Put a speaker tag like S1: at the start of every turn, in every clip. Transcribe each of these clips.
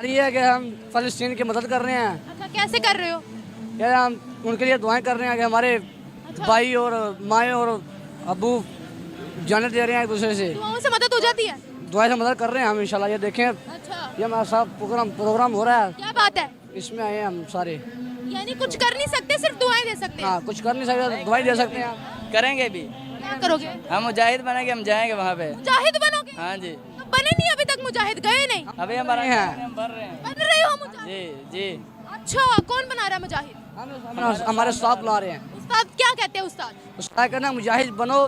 S1: ये है कि हम फ़लस्तीन की मदद कर रहे हैं।
S2: अच्छा, कैसे कर रहे हो?
S1: क्या हम उनके लिए दुआएं कर रहे हैं कि हमारे भाई और माएँ और अबू जाने दे रहे हैं एक दूसरे से।
S2: दुआओं से मदद हो जाती है?
S1: दुआएं से मदद कर रहे हैं हम इंशाल्लाह। ये देखें,
S2: अच्छा,
S1: ये हमारा साहब प्रोग्राम हो रहा है,
S2: क्या बात है।
S1: इसमें आए हैं हम सारे।
S2: यानी कुछ कर नहीं सकते, सिर्फ दुआएं दे सकते हैं।
S1: हाँ, कुछ कर नहीं सकते, दुआएं दे सकते हैं।
S3: करेंगे भी,
S2: क्या करोगे?
S3: हम मुजाहिद बनेंगे, हम जाएंगे वहाँ पे।
S2: मुजाहिद बनोगे?
S3: हाँ जी,
S2: तो बने नहीं अभी तक मुजाहिद, गए नहीं?
S3: अभी हमारा
S1: हैं।
S3: हम भर रहे हैं।
S2: बन रहे हो मुजाहिद?
S3: जी जी।
S2: अच्छा, कौन बना रहा है मुजाहिद?
S1: हमारे साथ ला रहे हैं।
S2: उस्ताद क्या कहते हैं उस्ताद?
S1: उसका कहना मुजाहिद बनो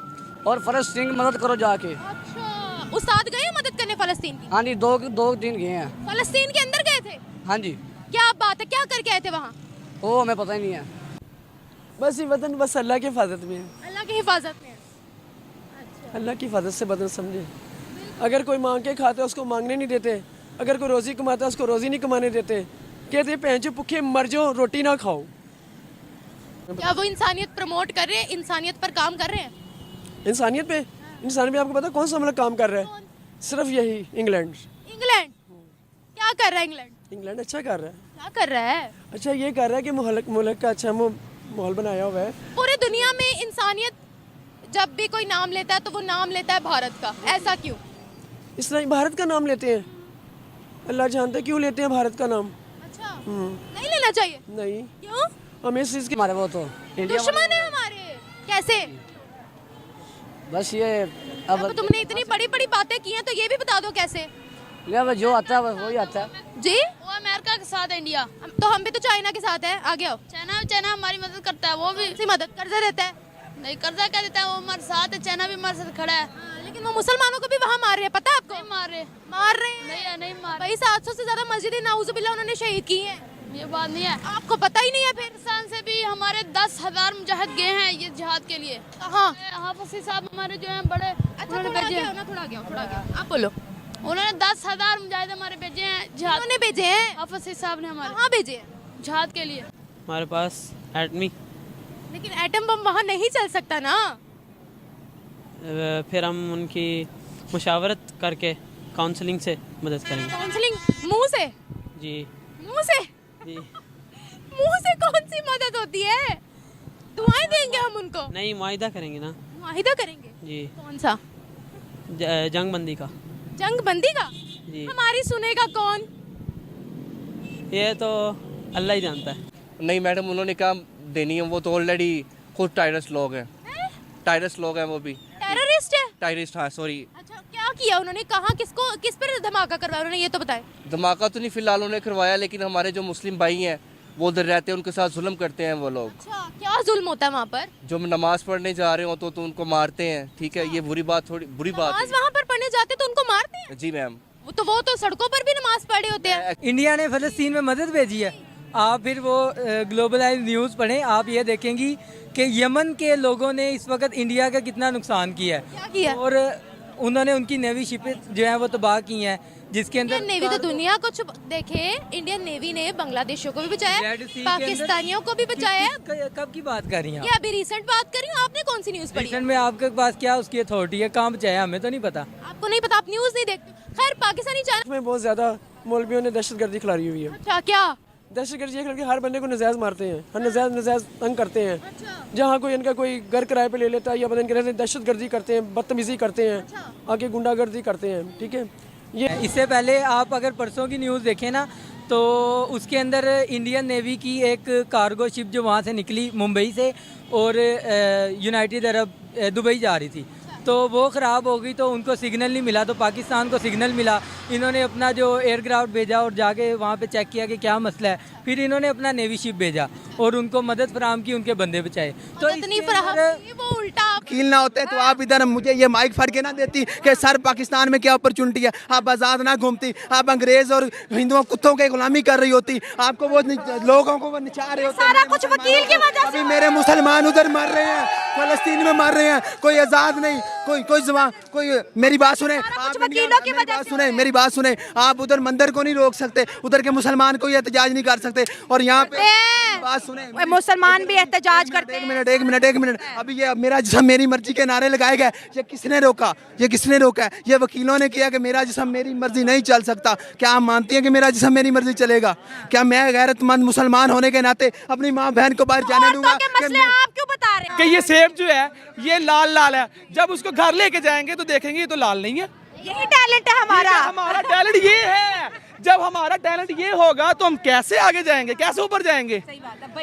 S1: और फ़लस्तीन की मदद करो जाके।
S2: अच्छा, उस्ताद गए हैं मदद करने फलस्तीन की?
S1: हाँ जी, दो दिन गए हैं।
S2: फलस्तीन के अंदर गए थे?
S1: हाँ जी,
S2: क्या बात है, क्या करके आए थे वहाँ?
S1: वो हमें पता ही नहीं है।
S4: बस ये वतन बस अल्लाह की हिफाजत में है।
S2: अल्लाह की हिफाजत में।
S4: अल्लाह की हिफाजत से बदल समझे। अगर कोई मांग के खाता है उसको मांगने नहीं देते, अगर कोई रोज़ी कमाता है उसको रोज़ी नहीं कमाने देते। कहते पहन भूखे मर जाओ, रोटी ना खाओ।
S2: क्या वो इंसानियत प्रमोट कर रहे हैं, इंसानियत पर काम कर रहे हैं?
S4: इंसानियत पे, इंसान पे आपको पता कौन सा मुल्क काम कर रहा है? सिर्फ यही, इंग्लैंड।
S2: इंग्लैंड क्या कर रहा है? इंग्लैंड
S4: इंग्लैंड अच्छा कर रहा है।
S2: क्या कर रहा है?
S4: अच्छा ये कर रहा है कि मुल्क का अच्छा माहौल बनाया हुआ है।
S2: पूरी दुनिया में इंसानियत जब भी कोई नाम लेता है तो वो नाम लेता है भारत का, ऐसा क्यों?
S4: इसलिए भारत का नाम लेते हैं। अल्लाह जानते हैं क्यों लेते हैं भारत का नाम।
S2: अच्छा, नहीं लेना चाहिए।
S4: नहीं,
S2: क्यों?
S4: हमें इस चीज़ की
S1: हमारे वो तो इंडिया
S2: दुश्मन है हमारे। कैसे?
S1: बस ये
S2: अब तुमने इतनी बड़ी बड़ी बातें की हैं तो ये भी बता दो कैसे?
S1: अब जो आता है वही आता है।
S2: जी,
S5: वो अमेरिका के साथ है, इंडिया।
S2: तो हम भी तो चाइना के साथ है, आगे आओ।
S5: चाइना हमारी मदद करता है, वो भी
S2: इसी मदद कर्जा देता है।
S5: नहीं कर्जा क्या देता है, वो हमारे साथ है, चाइना भी हमारे साथ खड़ा है।
S2: लेकिन वो मुसलमानों को भी वहाँ मार रहे हैं, पता है आपको?
S5: नहीं मार रहे,
S2: मार रहे हैं।
S5: नहीं मार
S2: भाई 700 से ज्यादा मस्जिद नाउजुबिल्लाह उन्होंने शहीद की हैं।
S5: ये बात नहीं है।
S2: आपको पता ही नहीं है फिर?
S5: पाकिस्तान से भी हमारे 10,000 मुजाहिद गए हैं ये जिहाद के लिए।
S2: कहाँ?
S5: हाफिज साहब हमारे जो हैं बड़े,
S2: अच्छा,
S5: उन्होंने
S2: थोड़ा
S5: भेजे
S2: आगे आओ
S5: हैं।
S2: ना, थोड़ा आगे आओ, थोड़ा आगे आओ। आप बोलो।
S5: उन्होंने 10,000 मुजाहिद हमारे भेजे हैं जिहाद।
S2: उन्होंने भेजे हैं?
S5: हाफिज साहब ने हमारे
S2: कहाँ भेजे हैं?
S5: जिहाद के लिए।
S3: हमारे पास एटमी,
S2: लेकिन एटम बम वहाँ नहीं चल सकता ना।
S3: फिर हम उनकी मुशावरत करके काउंसलिंग से मदद करेंगे।
S2: काउंसलिंग मुंह से?
S3: जी
S2: मुंह से?
S3: जी।
S2: मुंह से कौन सी मदद होती है? दुआएं देंगे हम उनको।
S3: नहीं, मुआहिदा करेंगे ना।
S2: मुआहिदा करेंगे?
S3: जी,
S2: कौन सा?
S3: जंग बंदी का।
S2: जंग बंदी का?
S3: जी,
S2: हमारी सुनेगा कौन?
S3: ये तो अल्लाह ही जानता है।
S6: नहीं मैडम, उन्होंने कहा देनी है, वो तो ऑलरेडी खुद टायरस लोग हैं। टायरस लोग हैं वो भी।
S2: टेररिस्ट है?
S6: टायरिस्ट, हाँ सॉरी।
S2: अच्छा, क्या किया उन्होंने? कहा किसको, किस पर धमाका करवाया उन्होंने, ये तो बताएं।
S6: धमाका तो नहीं फिलहाल उन्होंने करवाया, लेकिन हमारे जो मुस्लिम भाई हैं वो उधर रहते हैं, उनके साथ जुल्म करते हैं वो लोग।
S2: अच्छा, क्या जुल्म होता है वहाँ पर?
S6: जो नमाज पढ़ने जा रहे हो तो उनको मारते हैं। ठीक है, ये बुरी बात, थोड़ी बुरी बात
S2: नमाज वहाँ पर पढ़ने जाते तो उनको मारते हैं?
S6: है। जी मैम।
S2: वो तो सड़कों पर भी नमाज पढ़े होते हैं।
S7: इंडिया ने फ़लस्तीन में मदद भेजी है। आप फिर वो ग्लोबलाइज न्यूज़ पढ़ें, आप ये देखेंगी कि यमन के लोगों ने इस वक्त इंडिया का कितना नुकसान किया है।
S2: क्या किया?
S7: और उन्होंने उनकी नेवी शिपें जो हैं वो तबाह की हैं, जिसके अंदर
S2: इंडियन नेवी तो दुनिया को देखे, इंडियन नेवी ने बांग्लादेशियों को भी बचाया,
S7: रेड सी के
S2: पाकिस्तानियों को भी बचाया।
S7: कब की बात कर रही हैं
S2: ये अभी रिसेंट बात कर रही हूँ, आपने कौन सी न्यूज़ पढ़ी?
S7: रिसेंट में आपके पास क्या उसकी अथॉरिटी है? कहाँ बचाया? हमें तो नहीं पता।
S2: आपको नहीं पता, आप न्यूज़ नहीं देखते। खैर, पाकिस्तानी चैनल
S4: में बहुत ज़्यादा मौलवियों ने दहशतगर्दी खिलाड़ी हुई है।
S2: अच्छा, क्या?
S4: दहशतगर्दी ये करके हर बंदे को नजायज़ मारते हैं, हर नजायज़ तंग करते हैं। जहाँ कोई इनका कोई घर किराए पे ले लेता है या पता नहीं कहते दहशतगर्दी करते हैं, बदतमीज़ी करते हैं, आके गुंडागर्दी करते हैं। ठीक है, ये
S7: इससे पहले आप अगर परसों की न्यूज़ देखें ना, तो उसके अंदर इंडियन नेवी की एक कार्गो शिप जो वहाँ से निकली मुंबई से और यूनाइटेड अरब दुबई जा रही थी, तो वो ख़राब हो गई, तो उनको सिग्नल नहीं मिला, तो पाकिस्तान को सिग्नल मिला। इन्होंने अपना जो एयरक्राफ्ट भेजा और जाके वहाँ पे चेक किया कि क्या मसला है, फिर इन्होंने अपना नेवी शिप भेजा और उनको मदद फराहम की, उनके बंदे बचाए। तो
S2: इतनी
S7: इसके अंदर-
S2: फराहम, वो उल्टा
S8: वकील ना होते तो आप इधर मुझे ये माइक फड़ के ना देती कि सर पाकिस्तान में क्या अपॉर्चुनिटी है, आप आज़ाद ना घूमती, आप अंग्रेज और हिंदुओं कुत्तों के गुलामी कर रही होती, आपको वो लोगों को वो निचाह रहे होते।
S2: सारा कुछ वकील की वजह से।
S8: अभी मेरे मुसलमान उधर मर रहे हैं, फलस्तीन में मर रहे हैं, कोई आज़ाद नहीं, कोई जवान, कोई मेरी बात सुने, आप
S2: वकीलों की
S8: मेरी बात सुने, मेरी बात सुने, आप उधर मंदिर को नहीं रोक सकते, उधर के मुसलमान को एहतजाज नहीं कर सकते, और यहाँ पे बात सुने,
S2: मुसलमान भी एहतजाज करते हैं।
S8: एक मिनट, अभी ये मेरा जिस्म मेरी मर्जी के नारे लगाए गए, ये किसने रोका? ये किसने रोका है? ये वकीलों ने किया कि मेरा जिस्म मेरी मर्जी नहीं चल सकता। क्या आप मानती हैं कि मेरा जिस्म मेरी मर्जी चलेगा? क्या मैं गैरतमंद मुसलमान होने के नाते अपनी माँ बहन को बाहर जाने दूंगा?
S2: आप क्यों बता रहे हैं?
S9: कि ये सेब जो है ये लाल लाल है, जब उसको घर लेके जाएंगे तो देखेंगे ये तो लाल नहीं है।
S2: यही टैलेंट है
S9: हमारा टैलेंट ये है। जब हमारा टैलेंट ये होगा तो हम कैसे आगे जाएंगे, कैसे ऊपर जाएंगे?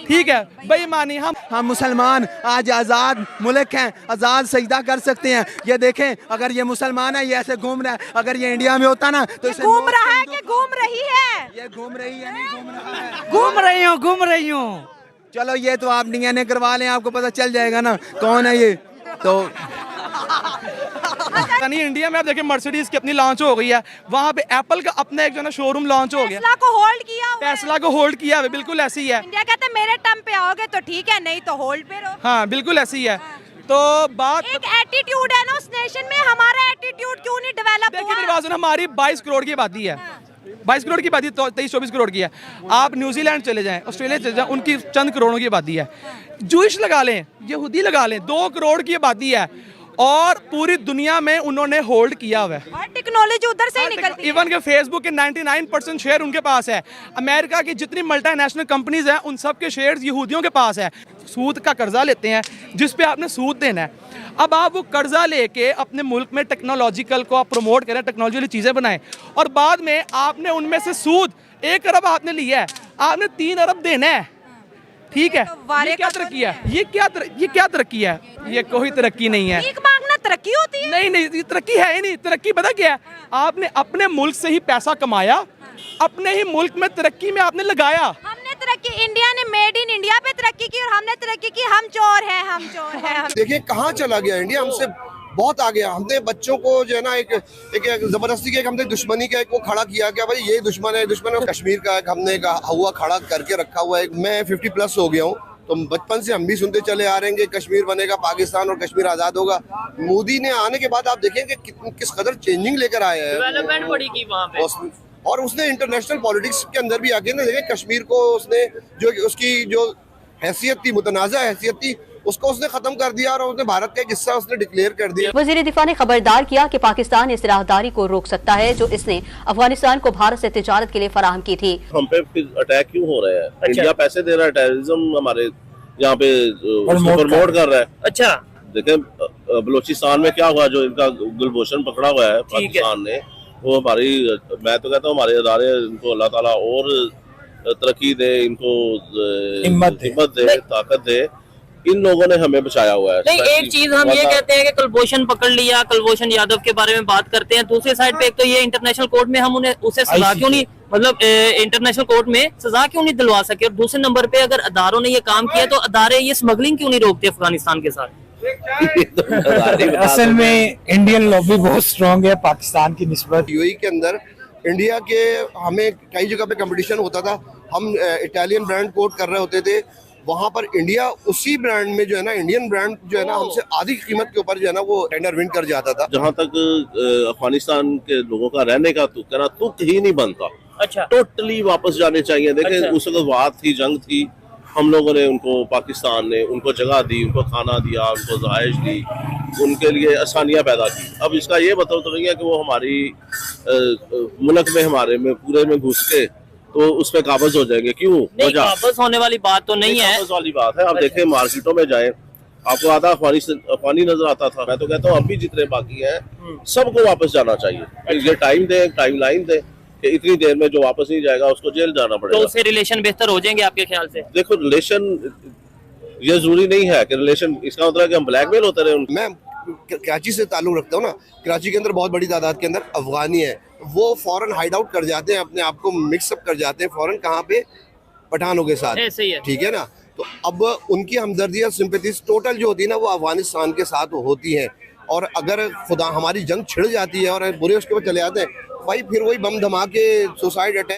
S9: ठीक है, बेईमानी। हम
S8: मुसलमान आज आज़ाद मुल्क हैं, आज़ाद सजदा कर सकते हैं। ये देखें, अगर ये मुसलमान है, ये ऐसे घूम रहा है, अगर ये इंडिया में होता ना तो इसे
S2: घूम रहा है कि घूम रही है?
S8: ये घूम रही है, नहीं घूम रहा है,
S1: घूम रही हूँ।
S8: चलो ये तो आप डीएनए करवा लें, आपको पता चल जाएगा ना कौन है ये। तो
S9: नहीं, इंडिया में आप देखिए मर्सिडीज की अपनी लॉन्च हो गई है, वहाँ पे एप्पल का अपना एक जो ना शोरूम लॉन्च हो गया,
S2: टेस्ला को होल्ड किया हुआ है।
S9: टेस्ला को होल्ड किया है, बिल्कुल ऐसी है।
S2: इंडिया कहते हैं मेरे टर्म पे आओगे तो ठीक है, नहीं तो होल्ड पे रहो।
S9: हाँ बिल्कुल ऐसी है। तो बात
S2: एक एटीट्यूड है ना उस नेशन में, हमारा एटीट्यूड क्यों नहीं डेवलप
S9: देखिए
S2: हुआ?
S9: निर्वाचन हमारी 22 करोड़ की आबादी है, 22 करोड़ की आबादी, 23-24 करोड़ की है। आप न्यूजीलैंड चले जाएं, ऑस्ट्रेलिया चले जाएं, उनकी चंद करोड़ों की आबादी है। जूइश लगा लें, यहूदी लगा लें, 2 करोड़ की आबादी है, और पूरी दुनिया में उन्होंने होल्ड किया हुआ है।
S2: और टेक्नोलॉजी उधर से ही निकलती है।
S9: इवन के फेसबुक के 99% शेयर उनके पास है। अमेरिका की जितनी मल्टीनेशनल कंपनीज हैं उन सब के शेयर्स यहूदियों के पास है। सूद का कर्जा लेते हैं जिस पे आपने सूद देना है। अब आप वो कर्जा लेके अपने मुल्क में टेक्नोलॉजिकल को आप प्रमोट करें, टेक्नोलॉजी वाली चीज़ें बनाएं, और बाद में आपने उनमें से सूद 1 अरब आपने लिया है, आपने 3 अरब देना है। ठीक है, ये क्या तरक्की है? ये क्या तरक्की है? ये कोई तरक्की नहीं है।
S2: भीख मांगना तरक्की होती है?
S9: नहीं, ये तरक्की है ही नहीं। तरक्की पता क्या है? आपने अपने मुल्क से ही पैसा कमाया, अपने ही मुल्क में तरक्की में आपने लगाया।
S2: हमने तरक्की, इंडिया ने मेड इन इंडिया पे तरक्की की, और हमने तरक्की की हम चोर हैं, हम चोर हैं।
S10: देखिए कहाँ चला गया इंडिया, हमसे बहुत आ गया। हमने बच्चों को जो है ना एक जबरदस्ती के हमने दुश्मनी का एक वो खड़ा किया कि भाई ये दुश्मन है कश्मीर का एक हमने हुआ खड़ा करके रखा हुआ है। मैं 50+ हो गया हूँ, तो बचपन से हम भी सुनते चले आ रहे हैं कि कश्मीर बनेगा पाकिस्तान और कश्मीर आज़ाद होगा। मोदी ने आने के बाद आप देखेंगे किस कदर चेंजिंग लेकर आया है,
S3: डेवलपमेंट बड़ी की वहाँ पे,
S10: और उसने इंटरनेशनल पॉलिटिक्स के अंदर भी आके ना देखें कश्मीर को उसने जो उसकी जो हैसियत थी, मुतनाज़ा हैसियत थी, उसको उसने खत्म कर दिया और उसने भारत का एक हिस्सा उसने डिक्लेयर कर दिया।
S11: वज़ीर दिफा ने खबरदार किया कि पाकिस्तान इस राहदारी को रोक सकता है जो इसने अफगानिस्तान को भारत से तिजारत के लिए फराहम की थी।
S12: हम पे अटैक क्यों हो रहे हैं? इंडिया पैसे दे रहा है, टेररिज्म हमारे यहाँ पे प्रमोट कर रहा है।
S3: अच्छा
S12: देखें बलूचिस्तान में क्या हुआ, जो इनका गुलभूषण पकड़ा हुआ है पाकिस्तान ने, वो हमारी, मैं तो कहता हूँ हमारे अदारे, इनको अल्लाह ताला और तरक्की दे, इनको हिम्मत दे, ताकत दे। इन लोगों ने हमें बचाया हुआ है।
S3: नहीं, एक चीज हम ये कहते हैं कि कुलभूषण पकड़ लिया, कुलभूषण यादव के बारे में बात करते हैं, दूसरी साइड पे एक तो ये इंटरनेशनल कोर्ट में हम उसे सजा क्यों नहीं, मतलब इंटरनेशनल कोर्ट में सजा क्यों नहीं दिलवा सके, और दूसरे नंबर पे अगर अदारों ने ये काम किया तो अदारे ये स्मगलिंग क्यों नहीं रोकते अफगानिस्तान के साथ?
S13: असल में इंडियन लॉबी बहुत स्ट्रांग है पाकिस्तान की निस्बत।
S10: यूएई के अंदर इंडिया के हमें कई जगह पे कंपटीशन होता था, हम इटालियन ब्रांड कोट कर रहे होते थे, वहाँ पर इंडिया उसी ब्रांड में जो है ना, इंडियन ब्रांड जो है ना, हमसे आधी कीमत के ऊपर जो है ना वो टेंडर विन कर जाता था।
S12: जहाँ तक अफगानिस्तान के लोगों का रहने का तुक ही नहीं बनता।
S3: अच्छा,
S12: टोटली वापस जाने चाहिए। देखें उस वक्त बात थी, जंग थी, हम लोगों ने उनको, पाकिस्तान ने उनको जगह दी, उनको खाना दिया, उनको रहाइश दी, उनके लिए आसानियाँ पैदा की। अब इसका ये मतलब तो नहीं है कि वो हमारी मुल्क में, हमारे में पूरे में घुस के तो उस पे काबज हो जाएंगे। क्यों?
S3: नहीं, काबज होने वाली बात तो नहीं है,
S12: काबज वाली बात है। आप देखें मार्केटों में जाएं, आपको आधा अफगानी नजर आता था। मैं तो कहता हूँ अब भी जितने बाकी हैं सबको वापस जाना चाहिए। ये टाइम लाइन दे कि इतनी देर में जो वापस नहीं जाएगा उसको जेल जाना पड़ेगा।
S3: तो उससे रिलेशन बेहतर हो जाएंगे आपके ख्याल से?
S12: देखो रिलेशन ये जरूरी नहीं है कि रिलेशन इसका मतलब कि हम ब्लैकमेल होते रहे।
S10: मैं कराची से ताल्लुक रखता हूँ ना, कराची के अंदर बहुत बड़ी तादाद के अंदर अफगानी है, वो फौरन हाइड आउट कर जाते हैं, अपने आप को मिक्सअप कर जाते हैं फौरन, कहाँ पे? पठानों के साथ। ठीक है ना, तो अब उनकी हमदर्दी और सिंपैथीज टोटल जो होती है ना वो अफगानिस्तान के साथ होती है। और अगर खुदा हमारी जंग छिड़ जाती है और बुरे उसके ऊपर चले जाते हैं भाई, फिर वही बम धमाके, सुसाइड अटैक।